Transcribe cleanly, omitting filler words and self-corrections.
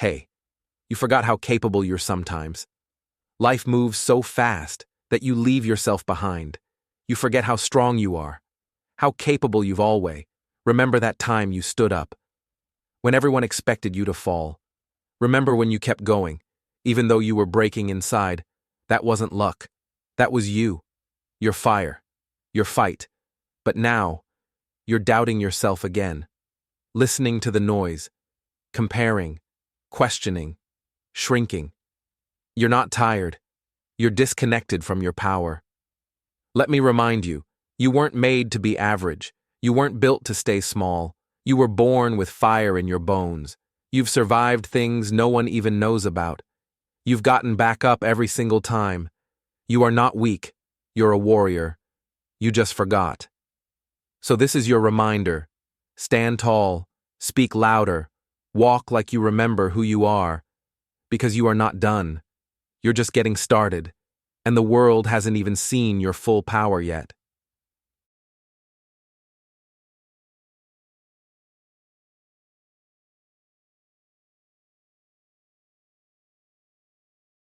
Hey, you forgot how capable you're sometimes. Life moves so fast that you leave yourself behind. You forget how strong you are, how capable you've always. Remember that time you stood up, when everyone expected you to fall. Remember when you kept going, even though you were breaking inside. That wasn't luck. That was you, your fire, your fight. But now, you're doubting yourself again, listening to the noise, comparing, questioning, shrinking. You're not tired. You're disconnected from your power. Let me remind you, you weren't made to be average. You weren't built to stay small. You were born with fire in your bones. You've survived things no one even knows about. You've gotten back up every single time. You are not weak. You're a warrior. You just forgot. So this is your reminder. Stand tall, speak louder, walk like you remember who you are. Because you are not done. You're just getting started. And the world hasn't even seen your full power yet.